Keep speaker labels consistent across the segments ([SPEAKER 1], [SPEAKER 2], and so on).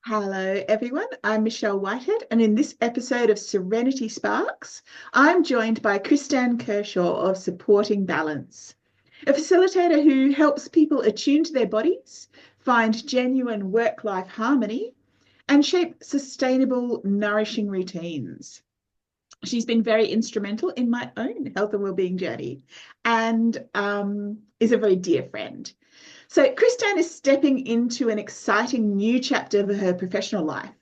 [SPEAKER 1] Hello, everyone. I'm Michelle Whitehead, and in this episode of Serenity Sparks, I'm joined by Kristan Kershaw of Supporting Balance, a facilitator who helps people attune to their bodies, find genuine work-life harmony, and shape sustainable, nourishing routines. She's been very instrumental in my own health and wellbeing journey and is a very dear friend. So, Kristan is stepping into an exciting new chapter of her professional life.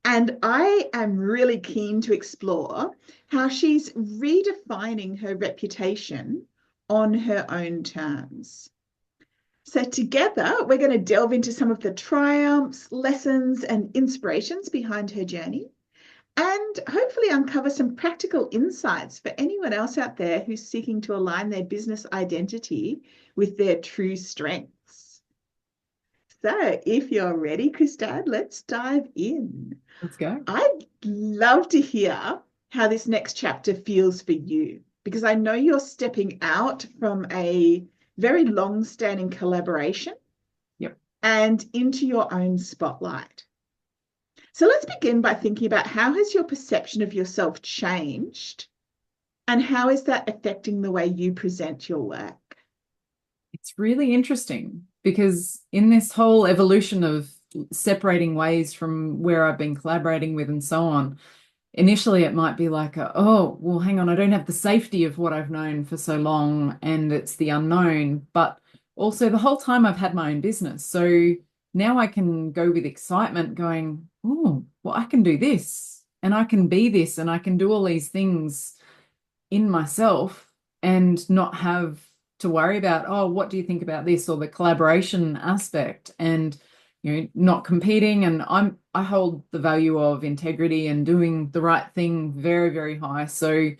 [SPEAKER 1] And I am really keen to explore how she's redefining her reputation on her own terms. So, together, we're going to delve into some of the triumphs, lessons, and inspirations behind her journey, and hopefully uncover some practical insights for anyone else out there who's seeking to align their business identity with their true strengths. So, if you're ready, Kristan, let's dive in.
[SPEAKER 2] Let's go.
[SPEAKER 1] I'd love to hear how this next chapter feels for you, because I know you're stepping out from a very long-standing collaboration
[SPEAKER 2] Yep.
[SPEAKER 1] and into your own spotlight. So let's begin by thinking about how has your perception of yourself changed and how is that affecting the way you present your work?
[SPEAKER 2] It's really interesting because in this whole evolution of separating ways from where I've been collaborating with and so on, initially it might be like, oh, well, hang on, I don't have the safety of what I've known for so long and it's the unknown. But also the whole time I've had my own business. So now I can go with excitement going, oh, well, I can do this and I can be this and I can do all these things in myself and not have to worry about, oh, what do you think about this, or the collaboration aspect, and not competing. And I hold the value of integrity and doing the right thing very, very high. So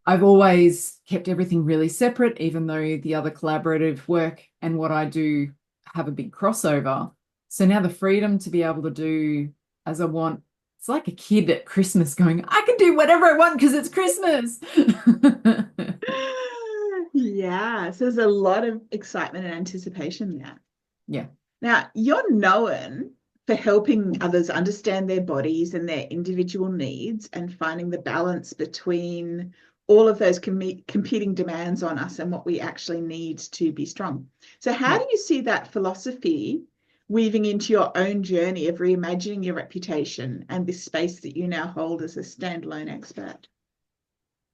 [SPEAKER 2] I've always kept everything really separate, even though the other collaborative work and what I do have a big crossover. So now the freedom to be able to do as I want. It's like a kid at Christmas going, I can do whatever I want because it's Christmas.
[SPEAKER 1] Yeah, so there's a lot of excitement and anticipation there.
[SPEAKER 2] Yeah.
[SPEAKER 1] Now, you're known for helping others understand their bodies and their individual needs and finding the balance between all of those competing demands on us and what we actually need to be strong. So, how
[SPEAKER 2] Yeah.
[SPEAKER 1] do you see that philosophy weaving into your own journey of reimagining your reputation and this space that you now hold as a standalone expert?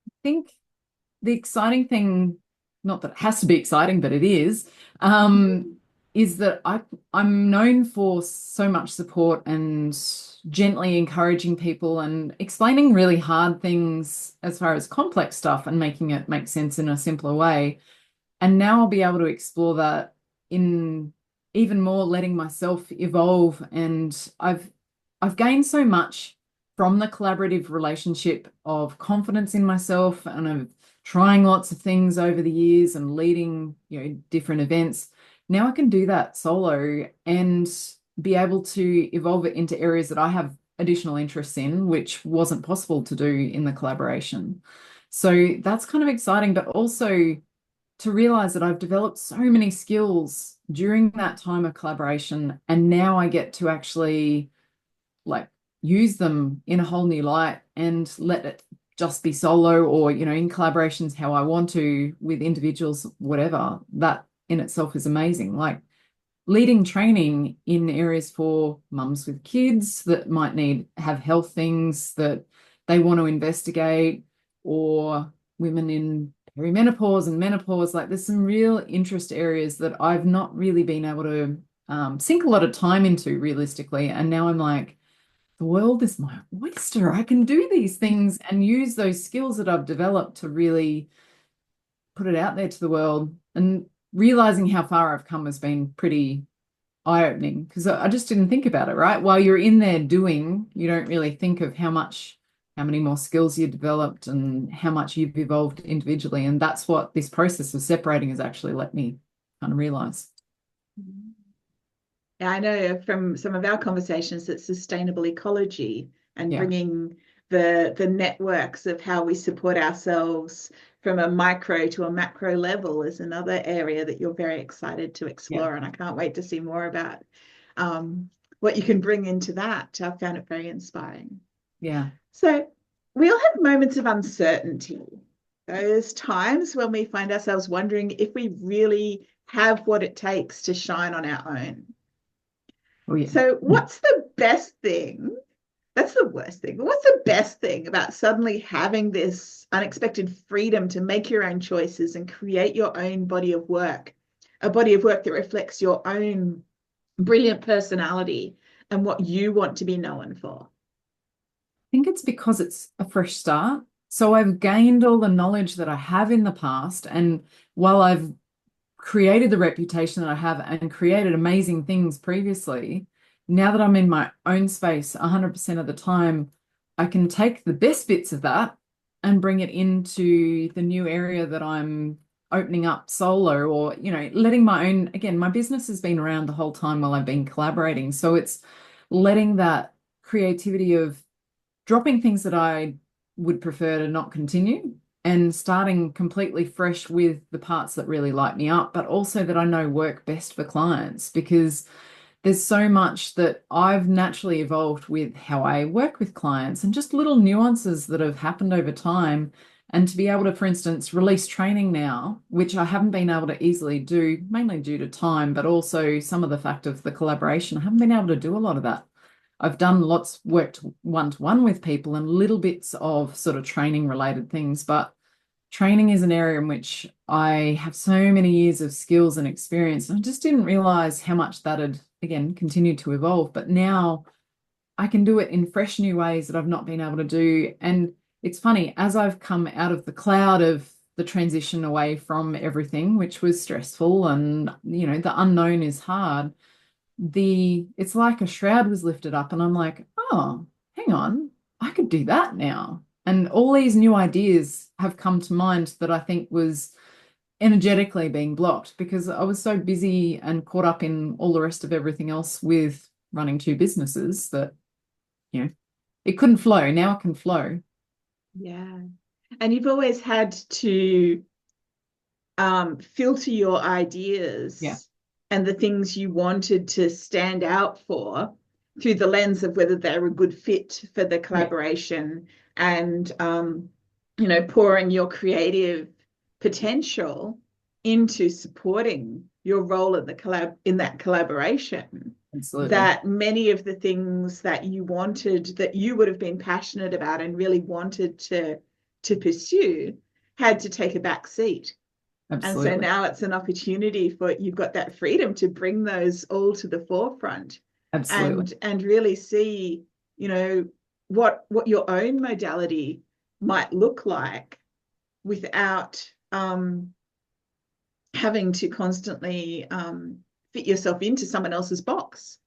[SPEAKER 2] I think the exciting thing, not that it has to be exciting, but it is that I'm known for so much support and gently encouraging people and explaining really hard things as far as complex stuff and making it make sense in a simpler way. And now I'll be able to explore that in even more, letting myself evolve. And I've gained so much from the collaborative relationship of confidence in myself and of trying lots of things over the years and leading, different events. Now I can do that solo and be able to evolve it into areas that I have additional interests in, which wasn't possible to do in the collaboration. So that's kind of exciting, but also to realize that I've developed so many skills during that time of collaboration, and now I get to actually like use them in a whole new light and let it just be solo or, in collaborations how I want to with individuals, whatever. That in itself is amazing. Like leading training in areas for mums with kids that might have health things that they want to investigate, or women in perimenopause and menopause. Like there's some real interest areas that I've not really been able to sink a lot of time into realistically. And now I'm like, the world is my oyster. I can do these things and use those skills that I've developed to really put it out there to the world. And realizing how far I've come has been pretty eye-opening because I just didn't think about it, right? While you're in there doing, you don't really think of how many more skills you developed and how much you've evolved individually. And that's what this process of separating has actually let me kind of realize.
[SPEAKER 1] Yeah, I know from some of our conversations that sustainable ecology and
[SPEAKER 2] Yeah.
[SPEAKER 1] bringing the networks of how we support ourselves from a micro to a macro level is another area that you're very excited to
[SPEAKER 2] Yeah.
[SPEAKER 1] explore, and I can't wait to see more about. Um, what you can bring into that. I found it very inspiring.
[SPEAKER 2] Yeah.
[SPEAKER 1] So we all have moments of uncertainty, those times when we find ourselves wondering if we really have what it takes to shine on our own.
[SPEAKER 2] Oh, yeah.
[SPEAKER 1] So what's the best thing? That's the worst thing. But what's the best thing about suddenly having this unexpected freedom to make your own choices and create your own body of work, a body of work that reflects your own brilliant personality and what you want to be known for?
[SPEAKER 2] I think it's because it's a fresh start. So I've gained all the knowledge that I have in the past. And while I've created the reputation that I have and created amazing things previously, now that I'm in my own space 100% of the time, I can take the best bits of that and bring it into the new area that I'm opening up solo, or, letting my own, again, my business has been around the whole time while I've been collaborating. So it's letting that creativity of dropping things that I would prefer to not continue and starting completely fresh with the parts that really light me up, but also that I know work best for clients, because there's so much that I've naturally evolved with how I work with clients and just little nuances that have happened over time. And to be able to, for instance, release training now, which I haven't been able to easily do, mainly due to time, but also some of the fact of the collaboration, I haven't been able to do a lot of that. I've done worked one-to-one with people and little bits of sort of training related things, but training is an area in which I have so many years of skills and experience. And I just didn't realize how much that had, again, continued to evolve. But now I can do it in fresh new ways that I've not been able to do. And it's funny, as I've come out of the cloud of the transition away from everything, which was stressful and, the unknown is hard, it's like a shroud was lifted up and I'm like, oh, hang on, I could do that now. And all these new ideas have come to mind that I think was energetically being blocked because I was so busy and caught up in all the rest of everything else with running two businesses that, it couldn't flow. Now it can flow.
[SPEAKER 1] Yeah. And you've always had to filter your
[SPEAKER 2] Yeah.
[SPEAKER 1] ideas and the things you wanted to stand out for through the lens of whether they're a good fit for the
[SPEAKER 2] Yeah.
[SPEAKER 1] collaboration and pouring your creative potential into supporting your role in that collaboration.
[SPEAKER 2] Absolutely.
[SPEAKER 1] That many of the things that you wanted, that you would have been passionate about and really wanted to pursue, had to take a back seat.
[SPEAKER 2] Absolutely.
[SPEAKER 1] And so now it's an opportunity for you've got that freedom to bring those all to the forefront.
[SPEAKER 2] Absolutely.
[SPEAKER 1] And really see, what your own modality might look like without having to constantly fit yourself into someone else's box.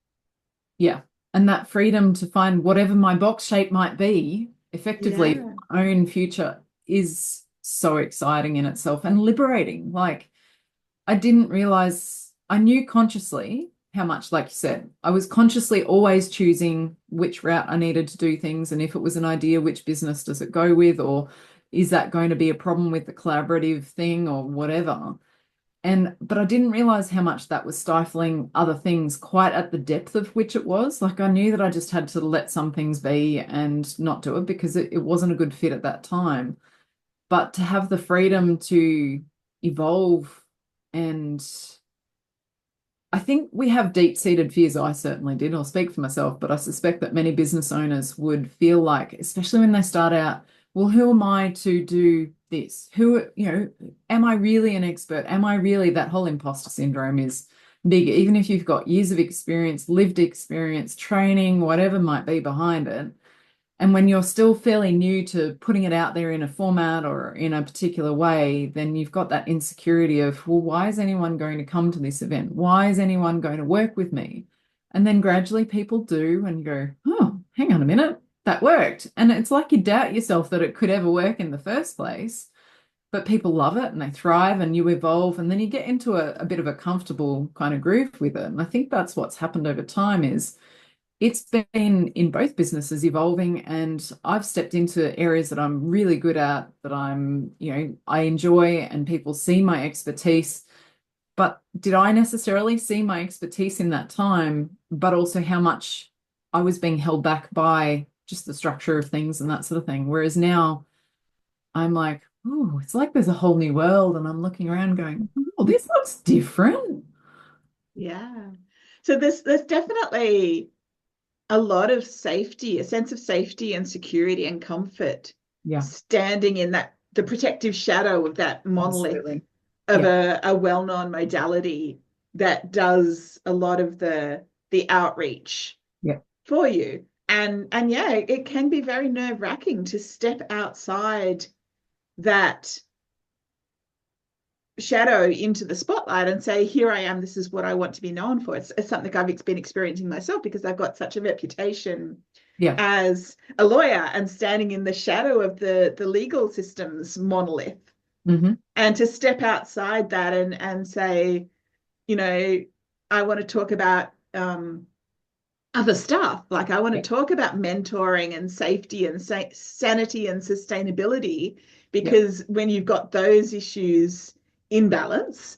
[SPEAKER 2] Yeah. And that freedom to find whatever my box shape might be, effectively,
[SPEAKER 1] Yeah.
[SPEAKER 2] my own future is so exciting in itself and liberating. Like, I didn't realize, I knew consciously how much, like you said, I was consciously always choosing which route I needed to do things. And if it was an idea, which business does it go with? Or is that going to be a problem with the collaborative thing or whatever? But I didn't realize how much that was stifling other things quite at the depth of which it was. Like, I knew that I just had to let some things be and not do it because it wasn't a good fit at that time. But to have the freedom to evolve, and I think we have deep-seated fears. I certainly did. I'll speak for myself, but I suspect that many business owners would feel like, especially when they start out, well, who am I to do this? Am I really an expert? Am I really, that whole imposter syndrome is big, even if you've got years of experience, lived experience, training, whatever might be behind it. And when you're still fairly new to putting it out there in a format or in a particular way, then you've got that insecurity of, well, why is anyone going to come to this event? Why is anyone going to work with me? And then gradually people do and you go, oh, hang on a minute, that worked. And it's like you doubt yourself that it could ever work in the first place, but people love it and they thrive and you evolve and then you get into a bit of a comfortable kind of groove with it. And I think that's what's happened over time is it's been in both businesses evolving, and I've stepped into areas that I'm really good at, that I enjoy, and people see my expertise. But did I necessarily see my expertise in that time, but also how much I was being held back by just the structure of things and that sort of thing? Whereas now I'm like, oh, it's like there's a whole new world, and I'm looking around going, oh, this looks different.
[SPEAKER 1] Yeah. So there's definitely a lot of safety, a sense of safety and security and comfort
[SPEAKER 2] Yeah,
[SPEAKER 1] standing in that the protective shadow of that monolith
[SPEAKER 2] absolutely.
[SPEAKER 1] of
[SPEAKER 2] Yeah,
[SPEAKER 1] a well-known modality that does a lot of the outreach
[SPEAKER 2] yeah,
[SPEAKER 1] for you. And yeah, it can be very nerve-wracking to step outside that shadow into the spotlight and say, here I am, this is what I want to be known for. It's something I've been experiencing myself because I've got such a reputation
[SPEAKER 2] yeah.
[SPEAKER 1] as a lawyer and standing in the shadow of the legal system's monolith.
[SPEAKER 2] Hmm.
[SPEAKER 1] And to step outside that and say, you know, I want to talk about other stuff. Like I want to
[SPEAKER 2] Yeah,
[SPEAKER 1] talk about mentoring and safety and sanity and sustainability,
[SPEAKER 2] yeah,
[SPEAKER 1] because when you've got those issues in balance,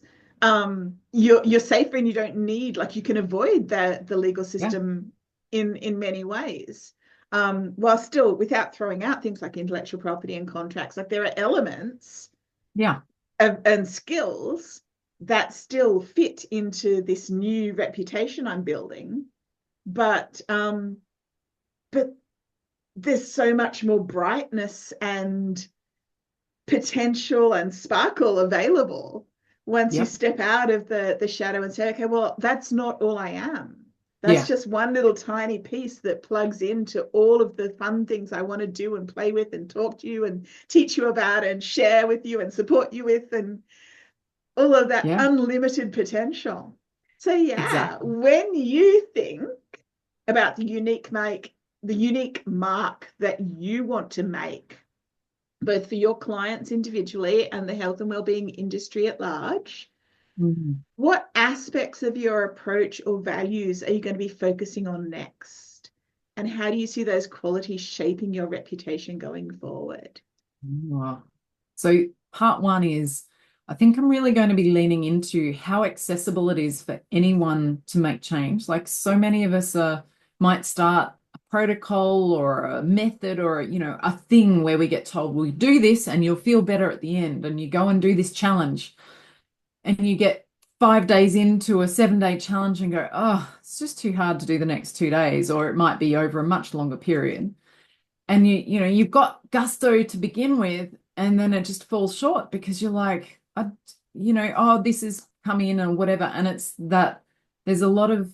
[SPEAKER 1] you're safer and you don't need, like, you can avoid the legal
[SPEAKER 2] yeah,
[SPEAKER 1] system in many ways. While still without throwing out things like intellectual property and contracts, like there are elements
[SPEAKER 2] yeah,
[SPEAKER 1] and skills that still fit into this new reputation I'm building, but but there's so much more brightness and potential and sparkle available once you
[SPEAKER 2] yeah,
[SPEAKER 1] step out of the shadow and say, okay, well, that's not all I am. That's
[SPEAKER 2] yeah,
[SPEAKER 1] just one little tiny piece that plugs into all of the fun things I want to do and play with and talk to you and teach you about and share with you and support you with, and all of that
[SPEAKER 2] yeah,
[SPEAKER 1] unlimited potential. So yeah,
[SPEAKER 2] exactly.
[SPEAKER 1] when you think about the unique mark that you want to make, both for your clients individually and the health and wellbeing industry at large,
[SPEAKER 2] Mhm.
[SPEAKER 1] what aspects of your approach or values are you going to be focusing on next? And how do you see those qualities shaping your reputation going forward?
[SPEAKER 2] Wow. So part one is I think I'm really going to be leaning into how accessible it is for anyone to make change. Like so many of us might start a protocol or a method or a thing where we get told, well, you do this and you'll feel better at the end. And you go and do this challenge and you get 5 days into a 7-day challenge and go, oh, it's just too hard to do the next 2 days, or it might be over a much longer period. And you've got gusto to begin with, and then it just falls short because you're like, oh, this is coming in and whatever. And it's that there's a lot of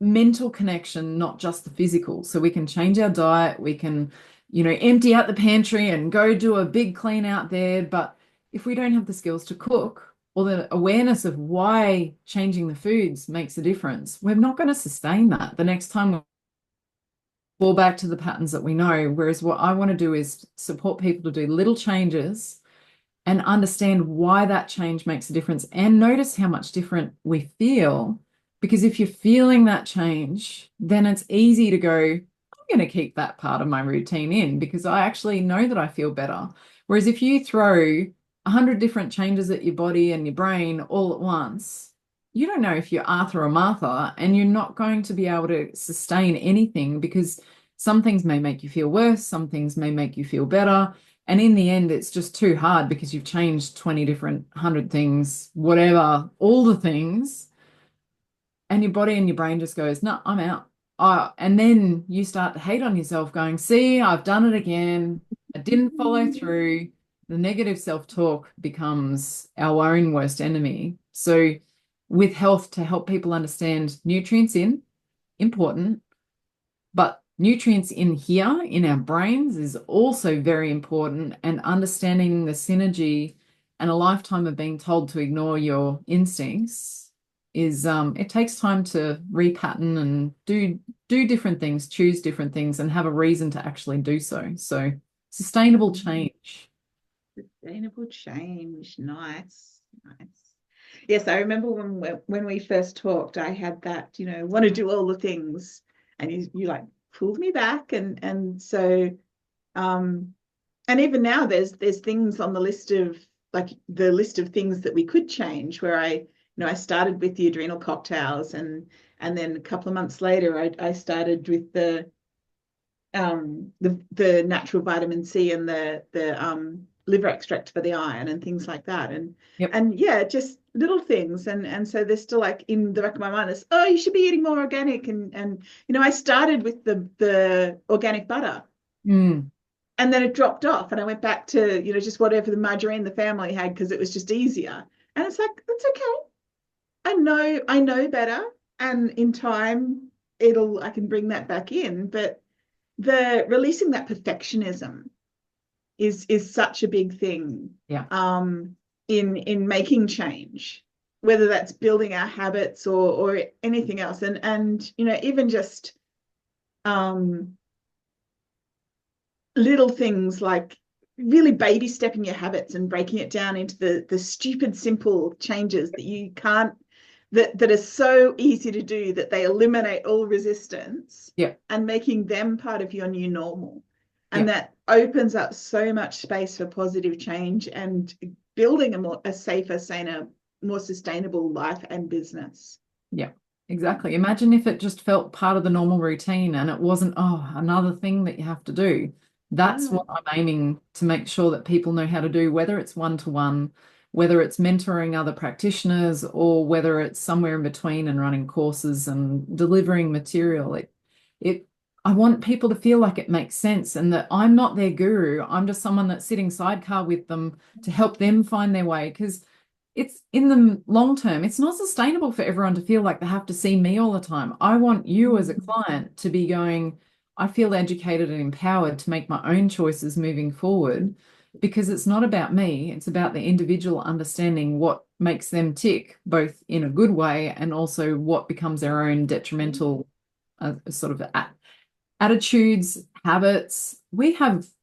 [SPEAKER 2] mental connection, not just the physical. So we can change our diet, we can, empty out the pantry and go do a big clean out there. But if we don't have the skills to cook or the awareness of why changing the foods makes a difference, we're not going to sustain that the next time we fall back to the patterns that we know. Whereas what I want to do is support people to do little changes and understand why that change makes a difference and notice how much different we feel. Because if you're feeling that change, then it's easy to go, I'm going to keep that part of my routine in because I actually know that I feel better. Whereas if you throw 100 different changes at your body and your brain all at once, you don't know if you're Arthur or Martha, and you're not going to be able to sustain anything because some things may make you feel worse, some things may make you feel better. And in the end, it's just too hard because you've changed 20 different 100 things, whatever, all the things. And your body and your brain just goes, no, I'm out. And then you start to hate on yourself, going, see, I've done it again. I didn't follow through. The negative self-talk becomes our own worst enemy. So, with health, to help people understand nutrients important, but nutrients in here in our brains is also very important, and understanding the synergy and a lifetime of being told to ignore your instincts is it takes time to repattern and do different things, choose different things, and have a reason to actually do so. So sustainable change.
[SPEAKER 1] Sustainable change. Nice. Nice. Yes, I remember when we first talked, I had that, want to do all the things, and you like pulled me back, and so um and even now there's things on the list of like the list of things that we could change, where I started with the adrenal cocktails, and then a couple of months later I started with the natural vitamin C and the liver extract for the iron and things like that.
[SPEAKER 2] Yep.
[SPEAKER 1] And yeah, just little things. And so they're still like in the back of my mind is, oh, you should be eating more organic. And I started with the organic butter.
[SPEAKER 2] Mm.
[SPEAKER 1] And then it dropped off, and I went back to, just whatever the margarine the family had, because it was just easier. And it's like, that's okay. I know better. And in time, I can bring that back in. But the releasing that perfectionism is such a big thing.
[SPEAKER 2] Yeah.
[SPEAKER 1] In making change, whether that's building our habits or anything else. And even just little things like really baby stepping your habits and breaking it down into the stupid simple changes that you can't that are so easy to do that they eliminate all resistance.
[SPEAKER 2] Yeah.
[SPEAKER 1] And making them part of your new normal. And
[SPEAKER 2] Yeah.
[SPEAKER 1] that opens up so much space for positive change and building a safer, saner, more sustainable life and business.
[SPEAKER 2] Yeah, exactly. Imagine if it just felt part of the normal routine and it wasn't, oh, another thing that you have to do. That's what I'm aiming to make sure that people know how to do, whether it's one-to-one, whether it's mentoring other practitioners, or whether it's somewhere in between and running courses and delivering material. I want people to feel like it makes sense and that I'm not their guru. I'm just someone that's sitting sidecar with them to help them find their way, because it's in the long term, it's not sustainable for everyone to feel like they have to see me all the time. I want you as a client to be going, I feel educated and empowered to make my own choices moving forward, because it's not about me. It's about the individual understanding what makes them tick, both in a good way and also what becomes their own detrimental sort of attitudes, habits.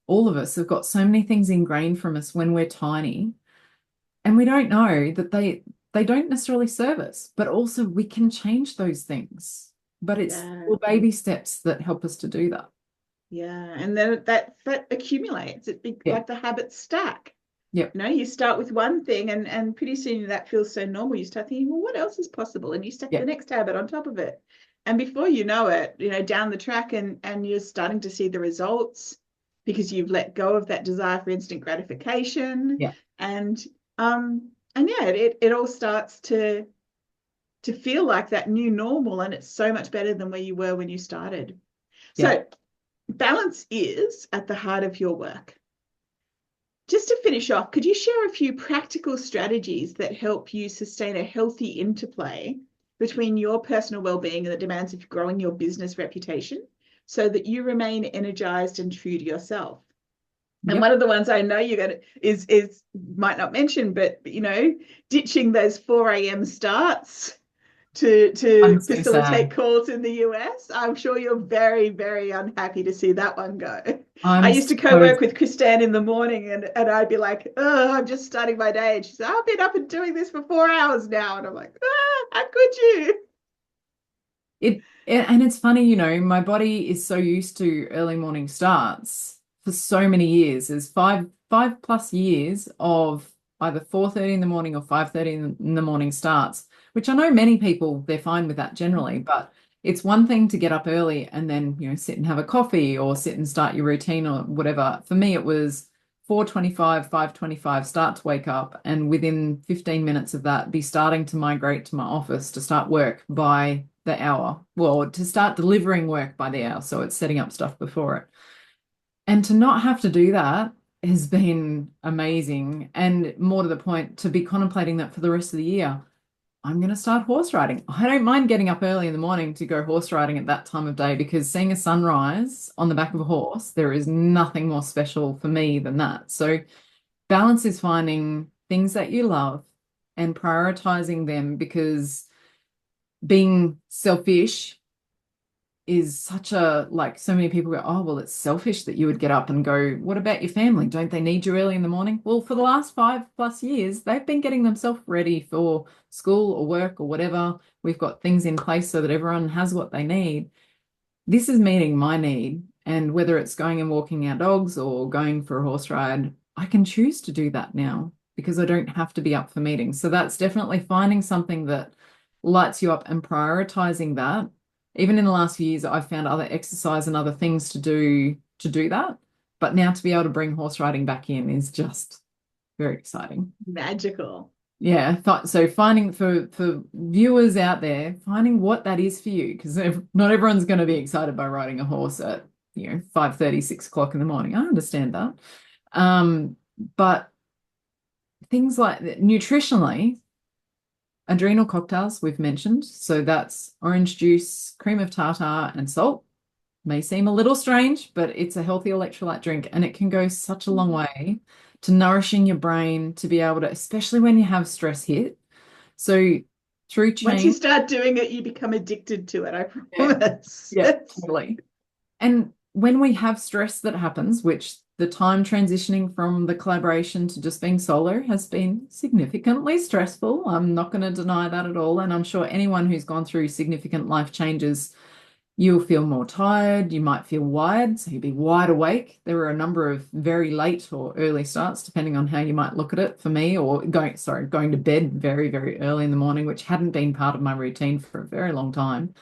[SPEAKER 2] All of us have got so many things ingrained from us when we're tiny, and we don't know that they don't necessarily serve us, but also we can change those things. But it's little baby steps that help us to do that.
[SPEAKER 1] Yeah, and then that accumulates. Like the habits stack.
[SPEAKER 2] Yep.
[SPEAKER 1] You start with one thing, and pretty soon that feels so normal. You start thinking, well, what else is possible? And you stack the next habit on top of it. And before you know it, down the track, and you're starting to see the results because you've let go of that desire for instant gratification.
[SPEAKER 2] Yeah.
[SPEAKER 1] And yeah, it all starts to feel like that new normal, and it's so much better than where you were when you started.
[SPEAKER 2] Yeah.
[SPEAKER 1] So balance is at the heart of your work. Just to finish off, could you share a few practical strategies that help you sustain a healthy interplay between your personal well-being and the demands of growing your business reputation, so that you remain energized and true to yourself? And one of the ones I know you're going to is might not mention, but ditching those 4 a.m. starts to facilitate calls in the US. I'm sure you're very, very unhappy to see that one go. I used to co-work with Kristan in the morning, and I'd be like, oh, I'm just starting my day. And she said, I've been up and doing this for 4 hours now. And I'm like, how could you?
[SPEAKER 2] And it's funny, my body is so used to early morning starts for so many years. There's five plus years of either 4:30 in the morning or 5:30 in the morning starts, which I know many people, they're fine with that generally, but it's one thing to get up early and then, sit and have a coffee or sit and start your routine or whatever. For me, it was 4:25, 5:25, start to wake up, and within 15 minutes of that, be starting to migrate to my office to start work by the hour. Well, to start delivering work by the hour. So it's setting up stuff before it. And to not have to do that has been amazing. And more to the point, to be contemplating that for the rest of the year, I'm going to start horse riding. I don't mind getting up early in the morning to go horse riding at that time of day, because seeing a sunrise on the back of a horse, there is nothing more special for me than that. So balance is finding things that you love and prioritizing them, because being selfish is such a, like, so many people go, oh, well, it's selfish that you would get up and go, what about your family? Don't they need you early in the morning? Well, for the last 5+ years, they've been getting themselves ready for school or work or whatever. We've got things in place so that everyone has what they need. This is meeting my need. And whether it's going and walking our dogs or going for a horse ride, I can choose to do that now, because I don't have to be up for meetings. So that's definitely finding something that lights you up and prioritizing that. Even in the last few years, I've found other exercise and other things to do that. But now to be able to bring horse riding back in is just very exciting.
[SPEAKER 1] Magical.
[SPEAKER 2] Yeah. So finding for viewers out there, finding what that is for you, because not everyone's going to be excited by riding a horse at 5:30, 6 o'clock in the morning. I understand that. But things like nutritionally, adrenal cocktails we've mentioned. So that's orange juice, cream of tartar, and salt. May seem a little strange, but it's a healthy electrolyte drink, and it can go such a long way to nourishing your brain to be able to, especially when you have stress hit. So through
[SPEAKER 1] Once you
[SPEAKER 2] change,
[SPEAKER 1] start doing it, you become addicted to it, I
[SPEAKER 2] yeah,
[SPEAKER 1] promise.
[SPEAKER 2] yeah, totally. And when we have stress that happens, which the time transitioning from the collaboration to just being solo has been significantly stressful. I'm not going to deny that at all. And I'm sure anyone who's gone through significant life changes, you'll feel more tired. You might feel wired, so you'll be wide awake. There were a number of very late or early starts, depending on how you might look at it for me, or going to bed very, very early in the morning, which hadn't been part of my routine for a very long time.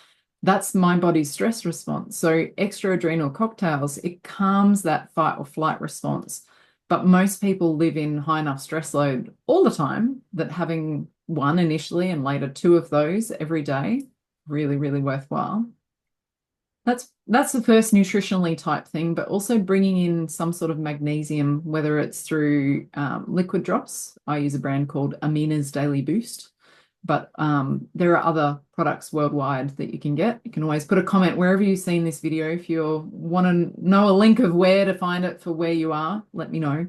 [SPEAKER 2] That's my body's stress response. So extra adrenal cocktails, it calms that fight or flight response. But most people live in high enough stress load all the time that having one initially and later two of those every day, really, really worthwhile. That's the first nutritionally type thing, but also bringing in some sort of magnesium, whether it's through liquid drops. I use a brand called Amina's Daily Boost. But there are other products worldwide that you can get. You can always put a comment wherever you've seen this video. If you want to know a link of where to find it for where you are, let me know.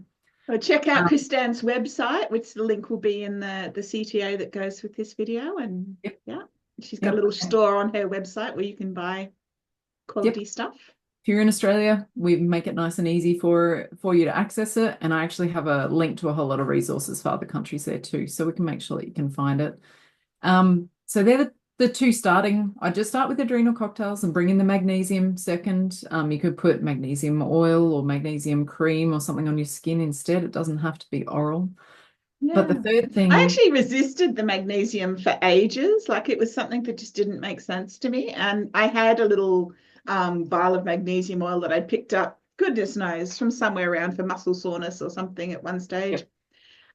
[SPEAKER 1] Well, check out Kristan's website, which the link will be in the CTO that goes with this video. And
[SPEAKER 2] Yep.
[SPEAKER 1] yeah, she's got a little store on her website where you can buy quality stuff.
[SPEAKER 2] If you're in Australia, we make it nice and easy for you to access it. And I actually have a link to a whole lot of resources for other countries there too, so we can make sure that you can find it. So they're the two starting. I just start with adrenal cocktails and bring in the magnesium second. You could put magnesium oil or magnesium cream or something on your skin instead. It doesn't have to be oral.
[SPEAKER 1] Yeah.
[SPEAKER 2] But the third thing,
[SPEAKER 1] I actually resisted the magnesium for ages. Like, it was something that just didn't make sense to me. And I had a little vial of magnesium oil that I'd picked up, goodness knows, from somewhere around for muscle soreness or something at one stage.
[SPEAKER 2] Yep.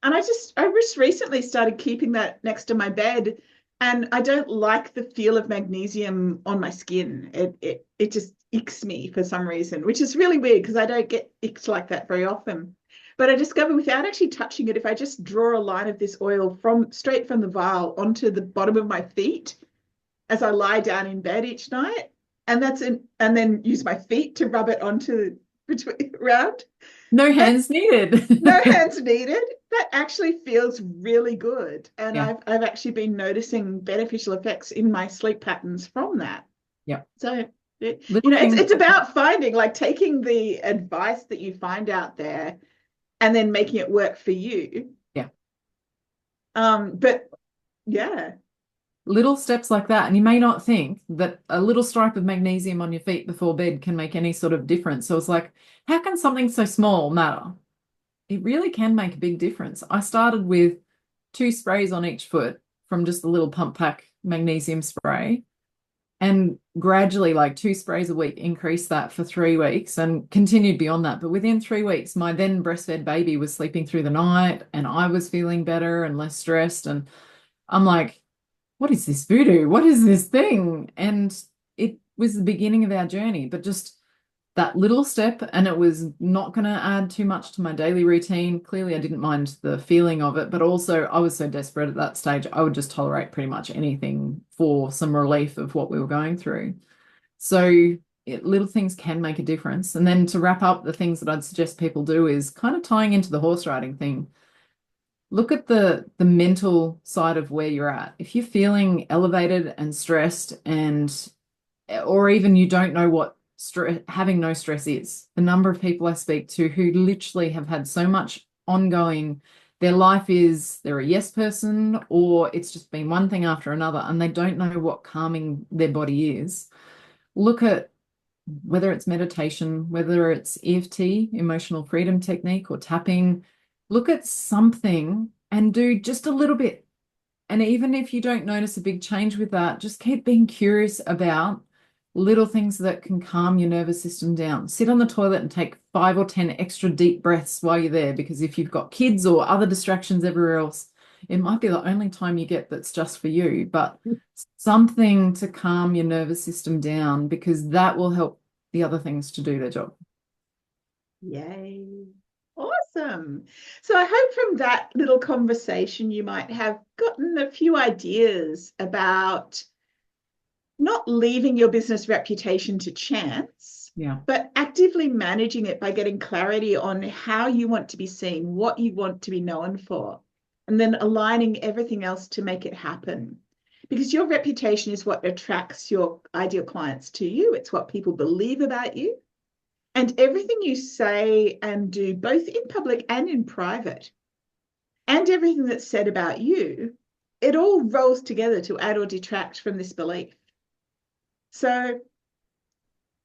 [SPEAKER 1] And I just recently started keeping that next to my bed, and I don't like the feel of magnesium on my skin. It just icks me for some reason, which is really weird because I don't get icks like that very often. But I discovered without actually touching it, if I just draw a line of this oil straight from the vial onto the bottom of my feet as I lie down in bed each night, and then use my feet to rub it onto around.
[SPEAKER 2] no hands needed.
[SPEAKER 1] No hands needed. That actually feels really good. And
[SPEAKER 2] Yeah.
[SPEAKER 1] I've actually been noticing beneficial effects in my sleep patterns from that.
[SPEAKER 2] Yeah.
[SPEAKER 1] So, it's about taking the advice that you find out there and then making it work for you.
[SPEAKER 2] Yeah.
[SPEAKER 1] But yeah.
[SPEAKER 2] Little steps like that. And you may not think that a little stripe of magnesium on your feet before bed can make any sort of difference. So it's like, how can something so small matter? It really can make a big difference. I started with 2 sprays on each foot from just a little pump pack magnesium spray, and gradually, like 2 sprays a week, increased that for 3 weeks and continued beyond that. But within 3 weeks, my then breastfed baby was sleeping through the night and I was feeling better and less stressed. And I'm like, what is this voodoo? What is this thing? And it was the beginning of our journey, but just that little step, and it was not going to add too much to my daily routine. Clearly, I didn't mind the feeling of it, but also I was so desperate at that stage, I would just tolerate pretty much anything for some relief of what we were going through. So little things can make a difference. And then to wrap up, the things that I'd suggest people do is kind of tying into the horse riding thing. Look at the mental side of where you're at. If you're feeling elevated and stressed, or even you don't know what having no stress is, the number of people I speak to who literally have had so much ongoing, their life is they're a yes person, or it's just been one thing after another, and they don't know what calming their body is. Look at whether it's meditation, whether it's EFT, emotional freedom technique, or tapping. look at something and do just a little bit. And even if you don't notice a big change with that, just keep being curious about little things that can calm your nervous system down. Sit on the toilet and take 5 or 10 extra deep breaths while you're there, because if you've got kids or other distractions everywhere else, it might be the only time you get that's just for you, but something to calm your nervous system down, because that will help the other things to do their job.
[SPEAKER 1] Yay. Awesome. So I hope from that little conversation you might have gotten a few ideas about not leaving your business reputation to chance,
[SPEAKER 2] Yeah.
[SPEAKER 1] but actively managing it by getting clarity on how you want to be seen, what you want to be known for, and then aligning everything else to make it happen. Because your reputation is what attracts your ideal clients to you. It's what people believe about you. And everything you say and do, both in public and in private, and everything that's said about you, it all rolls together to add or detract from this belief. So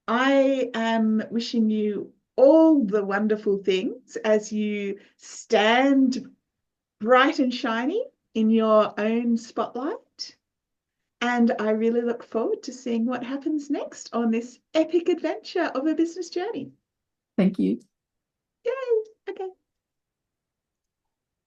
[SPEAKER 1] I am wishing you all the wonderful things as you stand bright and shiny in your own spotlight. And I really look forward to seeing what happens next on this epic adventure of a business journey.
[SPEAKER 2] Thank you.
[SPEAKER 1] Yay! Okay.